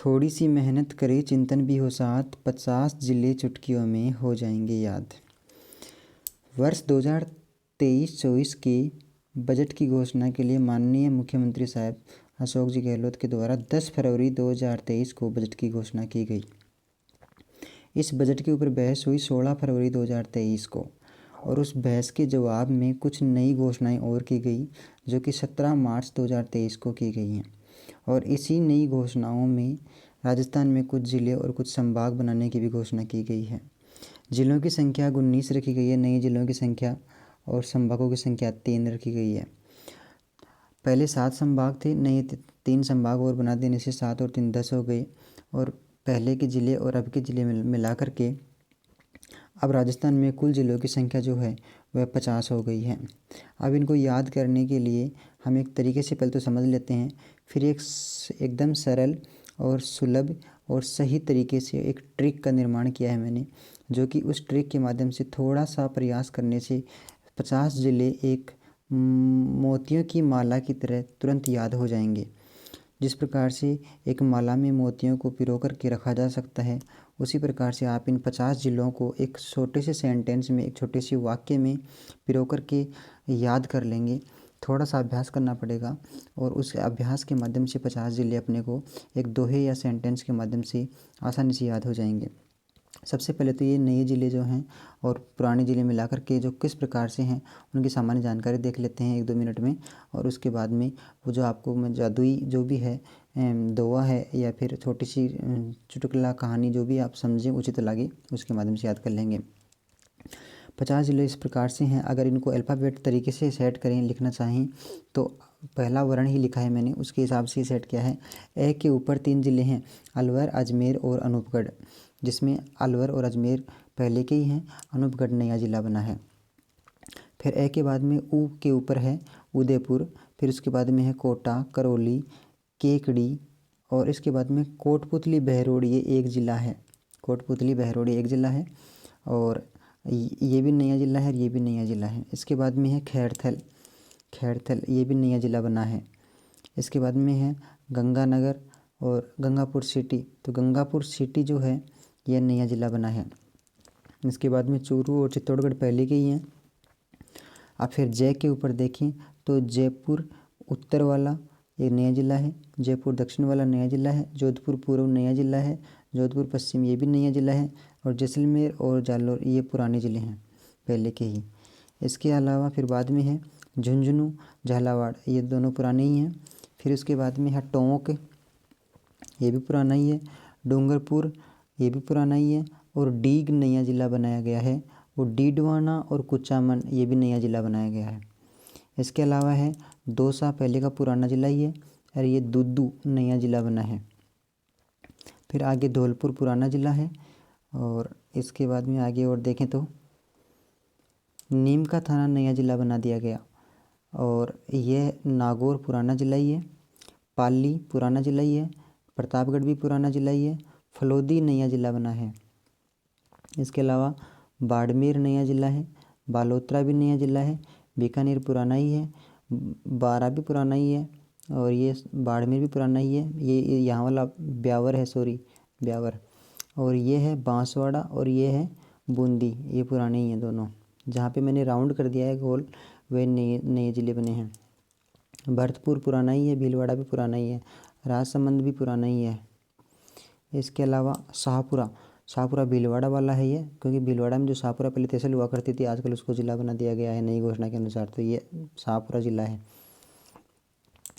थोड़ी सी मेहनत करे चिंतन भी हो साथ, 50 जिले चुटकियों में हो जाएंगे याद। वर्ष 2023-24 के बजट की घोषणा के लिए माननीय मुख्यमंत्री साहब अशोक जी गहलोत के द्वारा 10 फरवरी 2023 को बजट की घोषणा की गई। इस बजट के ऊपर बहस हुई 16 फरवरी 2023 को, और उस बहस के जवाब में कुछ नई घोषणाएं और की गई जो कि 17 मार्च 2023 को की गई हैं। और इसी नई घोषणाओं में राजस्थान में कुछ ज़िले और कुछ संभाग बनाने की भी घोषणा की गई है। ज़िलों की संख्या 19 रखी गई है, नए ज़िलों की संख्या, और संभागों की संख्या 3 रखी गई है। पहले 7 संभाग थे, नए 3 संभाग और बना देने से 7 और 3 10 हो गए, और पहले के ज़िले और अब के ज़िले मिला करके अब राजस्थान में कुल ज़िलों की संख्या जो है वह 50 हो गई है। अब इनको याद करने के लिए हम एक तरीके से पहले तो समझ लेते हैं, फिर एकदम सरल और सुलभ और सही तरीके से एक ट्रिक का निर्माण किया है मैंने, जो कि उस ट्रिक के माध्यम से थोड़ा सा प्रयास करने से 50 ज़िले एक मोतियों की माला की तरह तुरंत याद हो जाएंगे। जिस प्रकार से एक माला में मोतियों को पिरो कर के रखा जा सकता है, उसी प्रकार से आप इन 50 ज़िलों को एक छोटे से सेंटेंस में, एक छोटे से वाक्य में पिरो कर के याद कर लेंगे। थोड़ा सा अभ्यास करना पड़ेगा, और उस अभ्यास के माध्यम से 50 ज़िले अपने को एक दोहे या सेंटेंस के माध्यम से आसानी से याद हो जाएंगे। सबसे पहले तो ये नए ज़िले जो हैं और पुराने ज़िले मिलाकर के जो किस प्रकार से हैं उनकी सामान्य जानकारी देख लेते हैं 1-2 मिनट में। और उसके बाद में वो जो आपको मैं जादुई जो भी है दोहा है या फिर छोटी सी चुटकुला कहानी जो भी आप समझें उचित लगे उसके माध्यम से याद कर लेंगे। 50 ज़िले इस प्रकार से हैं। अगर इनको अल्फ़ाबेट तरीके से सेट करें, लिखना चाहें तो पहला वर्ण ही लिखा है मैंने, उसके हिसाब से सेट किया है। ए के ऊपर 3 ज़िले हैं, अलवर, अजमेर और अनूपगढ़, जिसमें अलवर और अजमेर पहले के ही हैं, अनूपगढ़ नया ज़िला बना है। फिर ए के बाद में ऊ के ऊपर है उदयपुर, फिर उसके बाद में है कोटा, करौली, केकड़ी, और इसके बाद में कोटपुतली बहरोड, ये एक ज़िला है। कोटपुतली बहरोड एक ज़िला है, और ये भी नया ज़िला है, ये भी नया ज़िला है। इसके बाद में है खैरथल, खैरथल ये भी नया ज़िला बना है। इसके बाद में है गंगानगर और गंगापुर सिटी, तो गंगापुर सिटी जो है यह नया ज़िला बना है। इसके बाद में चूरू और चित्तौड़गढ़ पहले के ही हैं। अब फिर जय के ऊपर देखें तो जयपुर उत्तर वाला एक नया ज़िला है, जयपुर दक्षिण वाला नया ज़िला है, जोधपुर पूर्व नया ज़िला है, जोधपुर पश्चिम ये भी नया ज़िला है, और जैसलमेर और जालौर ये पुराने ज़िले हैं पहले के ही। इसके अलावा फिर बाद में है झुंझुनू, झालावाड़, ये दोनों पुराने ही हैं। फिर उसके बाद में है टोंक, ये भी पुराना ही है, डूंगरपुर ये भी पुराना ही है, और डीग नया ज़िला बनाया गया है, और डीडवाना और कुचामन ये भी नया ज़िला बनाया गया है। इसके अलावा है दौसा, पहले का पुराना ज़िला ही है, और ये दुद्दू नया ज़िला बना है। फिर आगे धौलपुर पुराना ज़िला है, और इसके बाद में आगे और देखें तो नीम का थाना नया ज़िला बना दिया गया, और यह नागौर पुराना ज़िला ही है, पाली पुराना ज़िला ही है, प्रतापगढ़ भी पुराना ज़िला ही है, फलोदी नया ज़िला बना है। इसके अलावा बाड़मेर नया ज़िला है, बालोतरा भी नया ज़िला है, बीकानेर पुराना ही है, बारा भी पुराना ही है, और ये बाड़मेर भी पुराना ही है। ये यहाँ वाला ब्यावर है, सॉरी ब्यावर, और ये है बांसवाड़ा, और ये है बूंदी, ये पुराने ही हैं दोनों। जहाँ पे मैंने राउंड कर दिया है गोल वे नए नए ज़िले बने हैं। भरतपुर पुराना ही है, भीलवाड़ा भी पुराना ही है, राजसमंद भी पुराना ही है। इसके अलावा शाहपुरा, शाहपुरा भीलवाड़ा वाला है ये, क्योंकि भीलवाड़ा में जो शाहपुरा पहले तहसील हुआ करती थी आजकल उसको ज़िला बना दिया गया है नई घोषणा के अनुसार, तो ये शाहपुरा ज़िला है।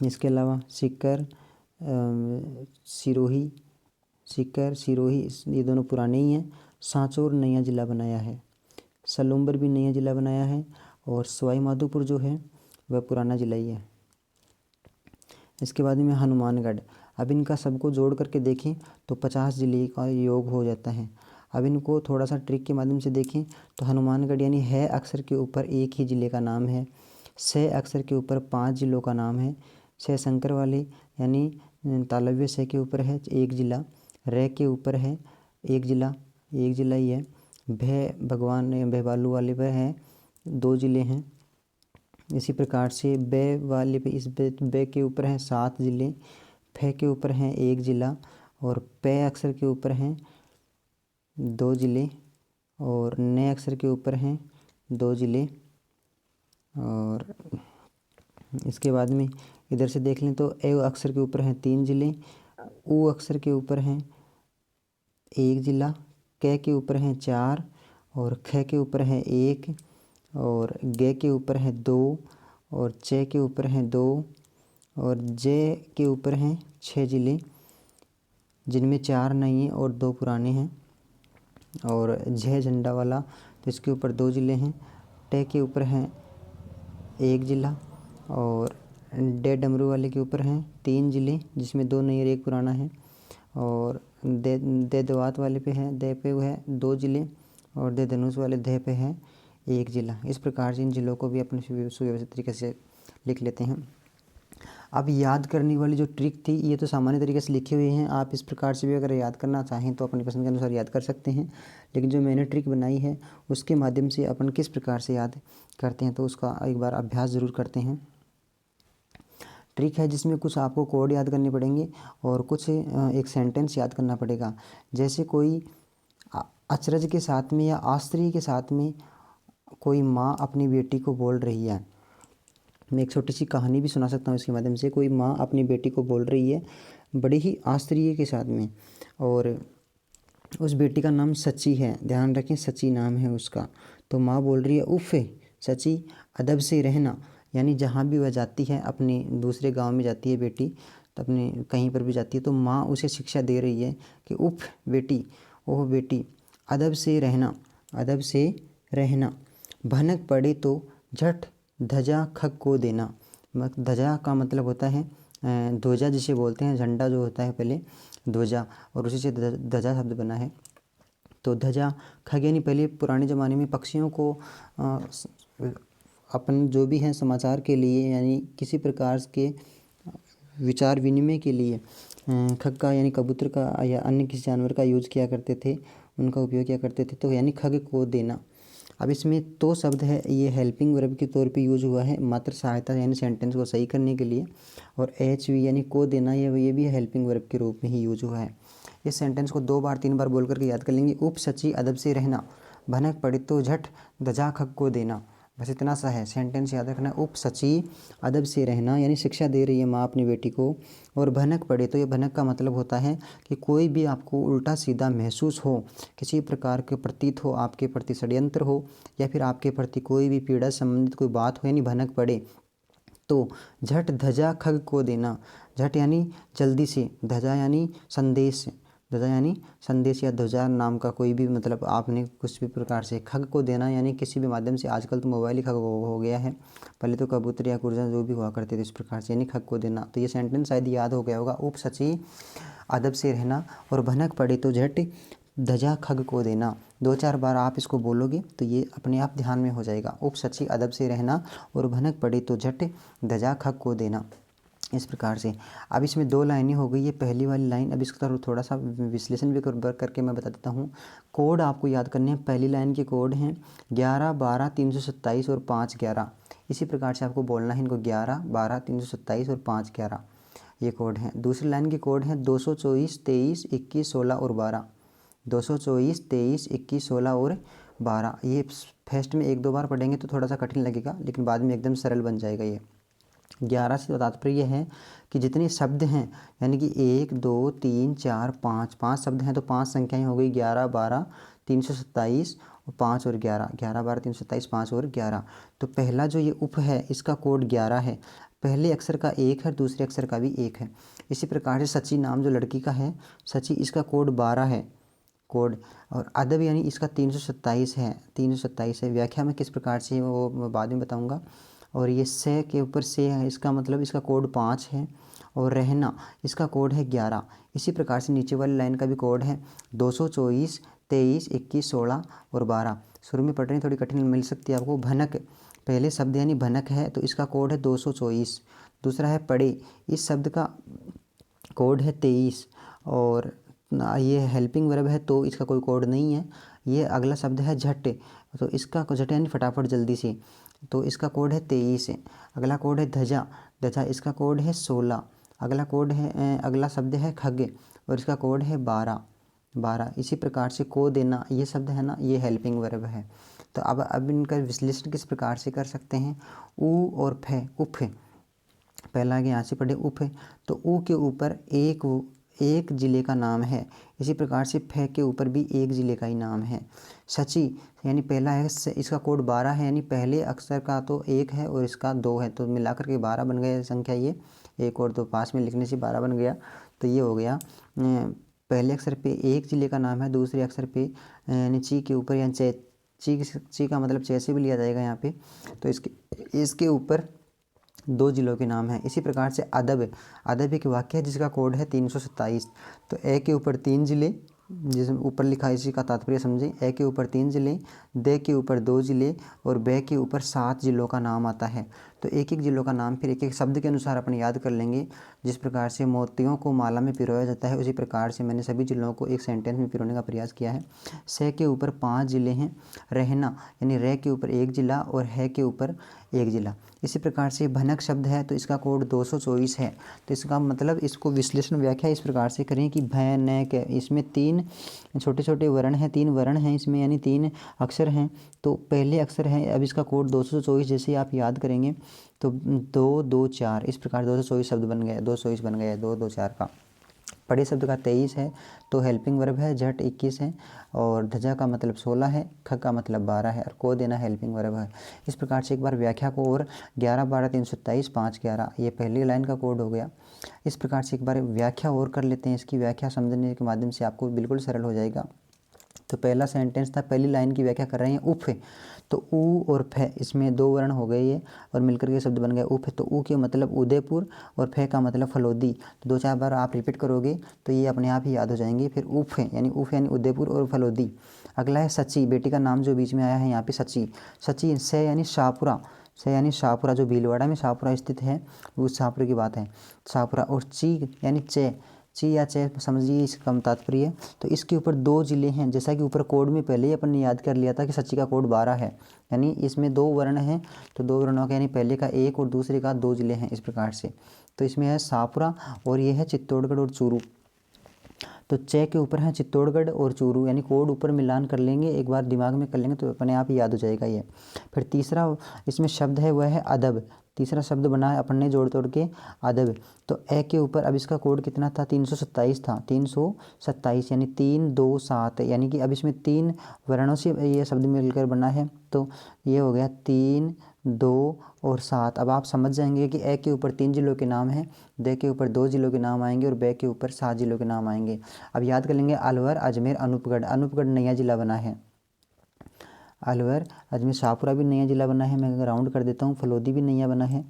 इसके अलावा सीकर, सिरोही, सीकर सिरोही ये दोनों पुराने ही हैं। सांचौर नया ज़िला बनाया है, सलूम्बर भी नया ज़िला बनाया है, और सवाई माधोपुर जो है वह पुराना ज़िला ही है। इसके बाद में हनुमानगढ़, अब इनका सबको जोड़ करके देखें तो 50 ज़िले का योग हो जाता है। अब इनको थोड़ा सा ट्रिक के माध्यम से देखें तो हनुमानगढ़ यानी है अक्षर के ऊपर एक ही ज़िले का नाम है, से अक्षर के ऊपर 5 ज़िलों का नाम है, से शंकर वाले यानी तालव्य से के ऊपर है एक ज़िला, रे के ऊपर है एक ज़िला, एक ज़िला ही है, भय भगवान भयभालू वाले वह हैं 2 ज़िले हैं। इसी प्रकार से बे वाले पे इस बे के ऊपर हैं 7 ज़िले, फे के ऊपर हैं एक ज़िला, और पे अक्षर के ऊपर हैं 2 ज़िले और ने अक्षर के ऊपर हैं 2 ज़िले। और इसके बाद में इधर से देख लें तो ए अक्षर के ऊपर हैं 3 ज़िले, ऊ अक्षर के ऊपर हैं 1 ज़िला, क के ऊपर हैं 4 और ख के ऊपर हैं 1 और ग के ऊपर हैं 2 और च के ऊपर हैं 2 और जे के ऊपर हैं 6 ज़िले, जिनमें 4 नए हैं और 2 पुराने हैं। और झ झंडा वाला तो इसके ऊपर 2 ज़िले हैं। ट के ऊपर हैं 1 ज़िला और डे डमरू वाले के ऊपर हैं 3 ज़िले, जिसमें 2 नए और 1 पुराना है। और दे दवात वाले पे है दे पे वो है 2 ज़िले और दे धनुष वाले दे पे है 1 ज़िला। इस प्रकार से इन ज़िलों को भी अपने सुव्यवस्थित तरीके से लिख लेते हैं। अब याद करने वाली जो ट्रिक थी ये तो सामान्य तरीके से लिखे हुए हैं, आप इस प्रकार से भी अगर याद करना चाहें तो अपनी पसंद के अनुसार याद कर सकते हैं। लेकिन जो मैंने ट्रिक बनाई है उसके माध्यम से अपन किस प्रकार से याद करते हैं तो उसका एक बार अभ्यास ज़रूर करते हैं। ट्रिक है जिसमें कुछ आपको कोड याद करने पड़ेंगे और कुछ एक सेंटेंस याद करना पड़ेगा। जैसे कोई अचरज के साथ में या आश्चर्य के साथ में कोई माँ अपनी बेटी को बोल रही है। मैं एक छोटी सी कहानी भी सुना सकता हूँ इसके माध्यम से। कोई माँ अपनी बेटी को बोल रही है बड़े ही आश्चर्य के साथ में, और उस बेटी का नाम सची है, ध्यान रखें सची नाम है उसका। तो माँ बोल रही है उफ़ सची अदब से रहना, यानी जहाँ भी वह जाती है अपने दूसरे गांव में जाती है बेटी, तो अपने कहीं पर भी जाती है तो माँ उसे शिक्षा दे रही है कि उफ़ बेटी, ओह बेटी अदब से रहना, अदब से रहना, भनक पड़े तो झट ध्वजा खग को देना। ध्वजा का मतलब होता है ध्वजा जिसे बोलते हैं, झंडा जो होता है पहले ध्वजा, और उसी से ध्वजा शब्द बना है। तो ध्वजा खग यानी पहले पुराने ज़माने में पक्षियों को अपन जो भी हैं समाचार के लिए यानी किसी प्रकार के विचार विनिमय के लिए खग का यानी कबूतर का या अन्य किसी जानवर का यूज़ किया करते थे, उनका उपयोग किया करते थे। तो यानी खग को देना। अब इसमें तो शब्द है ये हेल्पिंग वर्ब के तौर पे यूज़ हुआ है, मात्र सहायता यानी सेंटेंस को सही करने के लिए। और एच वी यानी को देना ये भी हेल्पिंग वर्ब के रूप में ही यूज हुआ है। इस सेंटेंस को 2 बार 3 बार बोल करके याद कर लेंगे। उप सची अदब से रहना, भनक पड़े तो झट ध्वजा खग को देना। बस इतना सा है सेंटेंस याद रखना। उप सची अदब से रहना यानी शिक्षा दे रही है माँ अपनी बेटी को, और भनक पड़े तो ये भनक का मतलब होता है कि कोई भी आपको उल्टा सीधा महसूस हो, किसी प्रकार के प्रतीत हो, आपके प्रति षड्यंत्र हो या फिर आपके प्रति कोई भी पीड़ा संबंधित कोई बात हो, यानी भनक पड़े तो झट ध्वजा खग को देना। झट यानी जल्दी से, ध्वजा यानी संदेश, ध्वजा यानी संदेश या ध्वजा नाम का कोई भी मतलब आपने कुछ भी प्रकार से, खग को देना यानी किसी भी माध्यम से। आजकल तो मोबाइल ही खग हो गया है, पहले तो कबूतर या कुर्जा जो भी हुआ करते थे इस प्रकार से, यानी खग को देना। तो ये सेंटेंस शायद याद हो गया होगा। उप सची अदब से रहना और भनक पड़े तो झट ध्वजा खग को देना। 2-4 बार आप इसको बोलोगे तो ये अपने आप ध्यान में हो जाएगा। उप सची अदब से रहना और भनक पड़े तो झट ध्वजा खग को देना, इस प्रकार से। अब इसमें 2 लाइनें हो गई। ये पहली वाली लाइन, अब इसका थोड़ा सा विश्लेषण भी करके मैं बता देता हूँ। कोड आपको याद करने हैं। पहली लाइन के कोड हैं 11, 12, 327 और 5, 11। इसी प्रकार से आपको बोलना है इनको, 11, 12, 327 और 5, 11 ये कोड हैं। दूसरी लाइन के कोड हैं 224, 23, 21, 16 और 12। 224, 23, 21, 16 और 12। ये फर्स्ट में 1-2 बार पढ़ेंगे तो थोड़ा सा कठिन लगेगा, लेकिन बाद में एकदम सरल बन जाएगा। ये 11 से तात्पर्य यह है कि जितने शब्द हैं, यानी कि 1, 2, 3, 4, 5 शब्द हैं तो 5 संख्याएं हो गई, 11, 12, 327 और 5 और 11। 11, 12, 327, 5 और 11। तो पहला जो ये उप है इसका कोड 11 है। पहले अक्षर का 1 है, दूसरे अक्षर का भी 1 है। इसी प्रकार से सची नाम जो लड़की का है, सची, इसका कोड 12 है कोड। और अदब यानी इसका 327 है, 327 है। व्याख्या में किस प्रकार से वो मैं बाद में बताऊंगा। और ये से के ऊपर से है, इसका मतलब इसका कोड 5 है। और रहना इसका कोड है 11। इसी प्रकार से नीचे वाली लाइन का भी कोड है 224, 23, 21, 16 और 12। शुरू में पढ़ने थोड़ी कठिन मिल सकती है आपको। भनक पहले शब्द यानी भनक है तो इसका कोड है 224। दूसरा है पड़े, इस शब्द का कोड है 23। और ये हेल्पिंग वर्ब है तो इसका कोई कोड नहीं है। ये अगला शब्द है झट, तो इसका झट यानी फटाफट जल्दी से, तो इसका कोड है 23। अगला कोड है ध्वजा, ध्वजा इसका कोड है 16। अगला कोड है अगला शब्द है खग और इसका कोड है 12। इसी प्रकार से को देना ये शब्द है ना, ये हेल्पिंग वर्ब है। तो अब इनका विश्लेषण किस प्रकार से कर सकते हैं। ऊ और फे, उफ, पहला आगे यहाँ से पढ़े उफ, तो ऊ के ऊपर एक ज़िले का नाम है। इसी प्रकार से फे के ऊपर भी एक ज़िले का ही नाम है। सची यानी पहला है, इसका कोड 12 है, यानी पहले अक्षर का तो 1 है और इसका 2 है, तो मिलाकर के 12 बन गया संख्या। ये 1 और 2 पास में लिखने से 12 बन गया। तो ये हो गया पहले अक्षर पे एक ज़िले का नाम है, दूसरे अक्षर पे यानी ची के ऊपर या ची का मतलब चे से भी लिया जाएगा यहाँ पे। तो इसके ऊपर 2 ज़िलों के नाम हैं। इसी प्रकार से अदब एक वाक्य है जिसका कोड है 327। तो ए के ऊपर 3 ज़िले, जिसमें ऊपर लिखा है, इसी का तात्पर्य समझें। ए के ऊपर 3 ज़िले, दे के ऊपर 2 ज़िले और बे के ऊपर 7 ज़िलों का नाम आता है। तो एक एक ज़िलों का नाम फिर एक एक शब्द के अनुसार अपन याद कर लेंगे। जिस प्रकार से मोतियों को माला में पिरोया जाता है, उसी प्रकार से मैंने सभी ज़िलों को एक सेंटेंस में पिरोने का प्रयास किया है। से के ऊपर 5 ज़िले हैं। रहना यानी रे के ऊपर 1 ज़िला और है के ऊपर 1 ज़िला। इसी प्रकार से भनक शब्द है, तो इसका कोड 224 है। तो इसका मतलब इसको विश्लेषण व्याख्या इस प्रकार से करें कि भैनक, इसमें 3 छोटे छोटे वर्ण हैं, 3 वर्ण हैं इसमें, यानी 3 अक्षर हैं। तो पहले अक्षर है, अब इसका कोड 224 जैसे आप याद करेंगे तो 2 2 4 इस प्रकार 224 शब्द बन गए, 224 बन गया 2 2 4 का। पढ़े शब्द का 23 है, तो हेल्पिंग वर्ब है। झट 21 है और धजा का मतलब 16 है, ख का मतलब 12 है और को देना हेल्पिंग वर्ब है। इस प्रकार से एक बार व्याख्या को और 11 12 327 5 11 ये पहली लाइन का कोड हो गया। इस प्रकार से एक बार व्याख्या और कर लेते हैं। इसकी व्याख्या समझने के माध्यम से आपको बिल्कुल सरल हो जाएगा। तो पहला सेंटेंस था, पहली लाइन की व्याख्या कर रहे हैं उफ, तो ऊ और फे इसमें 2 वर्ण हो गए ये और मिलकर के शब्द बन गया उफ। तो ऊ के मतलब उदयपुर और फे का मतलब फलोदी। तो 2-4 बार आप रिपीट करोगे तो ये अपने आप ही याद हो जाएंगे। फिर उफ यानी उदयपुर और फलोदी। अगला है सची, बेटी का नाम जो बीच में आया है यहाँ पे सची से यानी शाहपुरा जो भीलवाड़ा में शाहपुरा स्थित है, उस शाहपुरा की बात है शाहपुरा। और ची यानी ची या चे समझिए इसका तात्पर्य। तो इसके ऊपर 2 ज़िले हैं, जैसा कि ऊपर कोड में पहले ही अपन ने याद कर लिया था कि सच्ची का कोड 12 है, यानी इसमें 2 वर्ण हैं। तो 2 वर्णों का यानी पहले का 1 और दूसरे का 2 ज़िले हैं इस प्रकार से। तो इसमें है शाहपुरा और ये है चित्तौड़गढ़ और चूरू। तो चे के ऊपर है चित्तौड़गढ़ और चूरू, यानी कोड ऊपर मिलान कर लेंगे, एक बार दिमाग में कर लेंगे तो अपने आप ही याद हो जाएगा ये। फिर तीसरा इसमें शब्द है वह है अदब। तीसरा शब्द बना है अपन ने जोड़ तोड़ के अदब। तो ए के ऊपर अब इसका कोड कितना था, 327 था, 327 यानी 3 2 7, यानी कि अब इसमें 3 वर्णों से ये शब्द मिलकर बना है। तो ये हो गया 3 2 और 7। अब आप समझ जाएंगे कि ए के ऊपर 3 ज़िलों के नाम हैं, दे के ऊपर 2 ज़िलों के नाम आएंगे और बे के ऊपर 7 ज़िलों के नाम आएंगे। अब याद कर लेंगे अलवर अजमेर अनूपगढ़ नया ज़िला बना है। अलवर अजमेर शाहपुरा भी नया ज़िला बना है, मैं राउंड कर देता हूँ। फलोदी भी नया बना है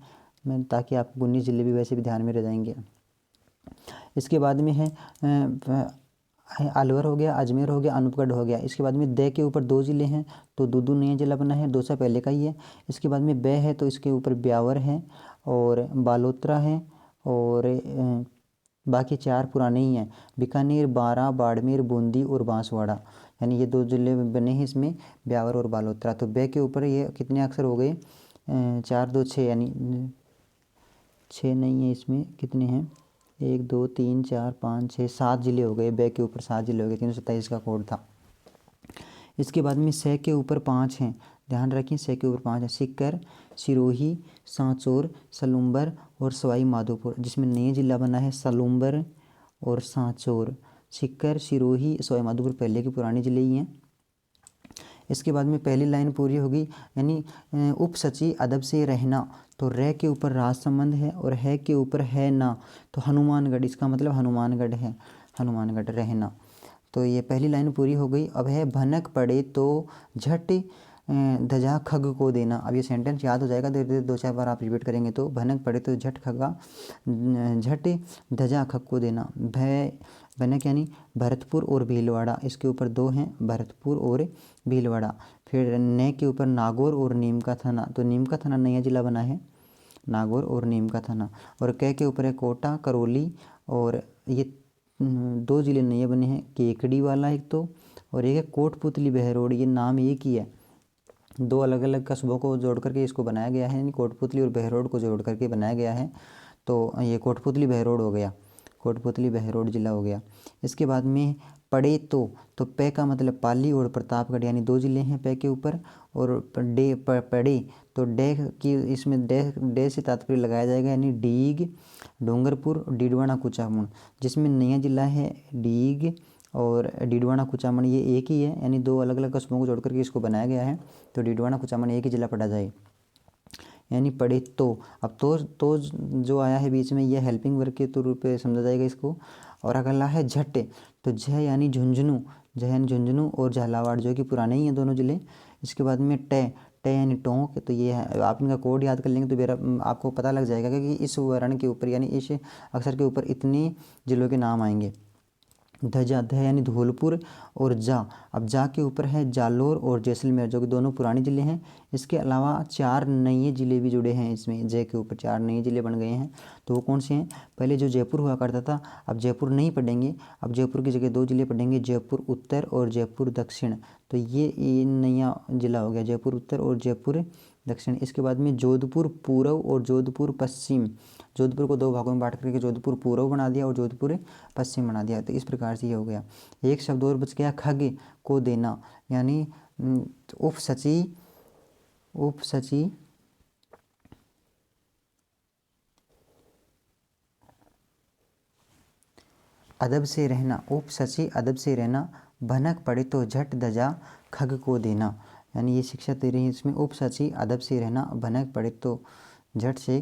मैं, ताकि आपको 19 ज़िले भी वैसे भी ध्यान में रह जाएंगे। इसके बाद में है अलवर हो गया, अजमेर हो गया, अनूपगढ़ हो गया। इसके बाद में दे के ऊपर 2 ज़िले हैं, तो दूदू नया ज़िला बना है, 2 सा पहले का ही है। इसके बाद में बे है, तो इसके ऊपर ब्यावर है और बालोतरा है और बाकी 4 पुराने ही हैं, बीकानेर, बारां, बाड़मेर, बूंदी और बांसवाड़ा, यानी ये 2 ज़िले बने हैं इसमें, ब्यावर और बालोतरा। तो बे के ऊपर ये कितने अक्षर हो गए, 4 2 6, यानी 6 नहीं है इसमें, कितने हैं 1 2 3 4 5 6 7 ज़िले हो गए। बे के ऊपर 7 ज़िले हो गए, 327 का कोड था। इसके बाद में से के ऊपर 5 हैं, ध्यान रखें से के ऊपर 5 हैं, सीकर, सिरोही, सांचौर, सलूम्बर और सवाई माधोपुर, जिसमें नया ज़िला बना है सलूम्बर और सांचौर। सीकर, सिरोही, सवाई माधोपुर पहले के पुराने ज़िले ही हैं। इसके बाद में पहली लाइन पूरी होगी, यानी उपसची अदब से रहना। तो रे के ऊपर राजसमंद है और है के ऊपर है ना, तो हनुमानगढ़, इसका मतलब हनुमानगढ़ है, हनुमानगढ़ रहना। तो ये पहली लाइन पूरी हो गई। अब है भनक पड़े तो झट धजा खग को देना। अब ये सेंटेंस याद हो जाएगा, धीरे धीरे 2-4 बार आप रिपीट करेंगे तो भनक पड़े तो झट धजा खग को देना। भनक यानी भरतपुर और भीलवाड़ा, इसके ऊपर 2 हैं, भरतपुर और भीलवाड़ा। फिर ने के ऊपर नागौर और नीम का थाना, तो नीम का थाना नया ज़िला बना है, नागौर और नीम का थाना। और कै के ऊपर है कोटा, करौली, और ये 2 ज़िले नए बने हैं, केकड़ी वाला एक तो, और एक है कोटपुतली बहरोड, ये नाम एक ही है, 2 अलग अलग कस्बों को जोड़ करके इसको बनाया गया है, यानी कोटपुतली और बहरोड को जोड़ करके बनाया गया है। तो ये कोटपुतली बहरोड हो गया, कोटपुतली बहरोड जिला हो गया। इसके बाद में पड़े तो पे का मतलब पाली और प्रतापगढ़ यानी 2 ज़िले हैं पे के ऊपर। और पड़े तो डे की इसमें डे से तात्पर्य लगाया जाएगा यानी डीग, डूंगरपुर, डीडवाना, कुचामन, जिसमें नया जिला है डीग और डीडवाना कुचामन ये एक ही है, यानी 2 अलग अलग कस्बों को जोड़ करके इसको बनाया गया है। तो डीडवाना कुचामन एक ही जिला पड़ा जाए यानी पड़े तो। अब तो जो आया है बीच में यह हेल्पिंग वर्ब के रूप में समझा जाएगा इसको। और अगला है झट तो झ यानी झुंझुनू, झ यानी झुंझुनू और झालावाड़ जो कि पुराने ही हैं दोनों ज़िले। इसके बाद में टे यानी टोंक, तो ये है, आप इनका कोड याद कर लेंगे तो मेरा आपको पता लग जाएगा कि इस वर्ण के ऊपर यानी इस अक्षर के ऊपर इतने ज़िलों के नाम आएंगे। ध यानी धौलपुर और जा, अब जा के ऊपर है जालोर और जैसलमेर जो कि दोनों पुराने ज़िले हैं। इसके अलावा 4 नए ज़िले भी जुड़े हैं इसमें, जय के ऊपर 4 नए ज़िले बन गए हैं। तो वो कौन से हैं? पहले जो जयपुर हुआ करता था अब जयपुर नहीं पढ़ेंगे, अब जयपुर की जगह 2 ज़िले पढ़ेंगे, जयपुर उत्तर और जयपुर दक्षिण। तो ये नया ज़िला हो गया जयपुर उत्तर और जयपुर दक्षिण। इसके बाद में जोधपुर पूर्व और जोधपुर पश्चिम, जोधपुर को 2 भागों में बांट करके जोधपुर पूर्व बना दिया और जोधपुर पश्चिम बना दिया। तो इस प्रकार से ये हो गया। एक शब्द और बच गया खग को देना, यानी उपसची अदब से रहना, उपसची अदब से रहना, भनक पड़े तो झट धजा खग को देना, यानी ये शिक्षा दे रही है इसमें। उपसची अदब से रहना, भनक पड़े तो झट से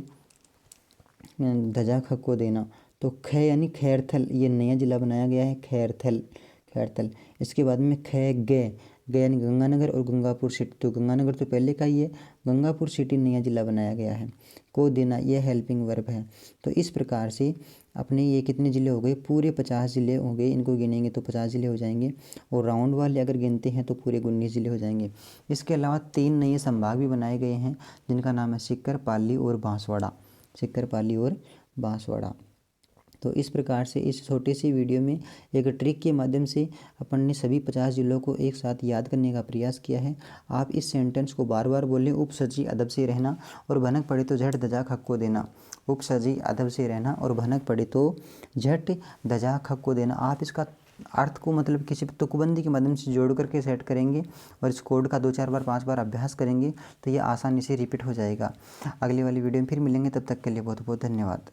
धजा खग को देना। तो ख यानी खैरथल, ये नया जिला बनाया गया है खैरथल। इसके बाद में ख ग यानी गंगानगर और गंगापुर सिटी, तो गंगानगर तो पहले का ही है, गंगापुर सिटी नया जिला बनाया गया है। को देना ये हेल्पिंग वर्ब है। तो इस प्रकार से अपने ये कितने ज़िले हो गए? पूरे 50 ज़िले हो गए। इनको गिनेंगे तो 50 ज़िले हो जाएंगे और राउंड वाले अगर गिनते हैं तो पूरे 19 ज़िले हो जाएंगे। इसके अलावा 3 नए संभाग भी बनाए गए हैं जिनका नाम है सीकर, पाली और बांसवाड़ा। तो इस प्रकार से इस छोटी सी वीडियो में एक ट्रिक के माध्यम से अपन ने सभी 50 ज़िलों को एक साथ याद करने का प्रयास किया है। आप इस सेंटेंस को बार बार बोलें, उपसची अदब से रहना और भनक पड़े तो झट धजा खग को देना। उपसची अदब से रहना और भनक पड़े तो झट धजा खग को देना। आप इसका अर्थ को मतलब किसी तुकबंदी के माध्यम से जोड़ करके सेट करेंगे और इस कोड का 2-4 बार 5 बार अभ्यास करेंगे तो ये आसानी से रिपीट हो जाएगा। अगली वाली वीडियो में फिर मिलेंगे, तब तक के लिए बहुत बहुत धन्यवाद।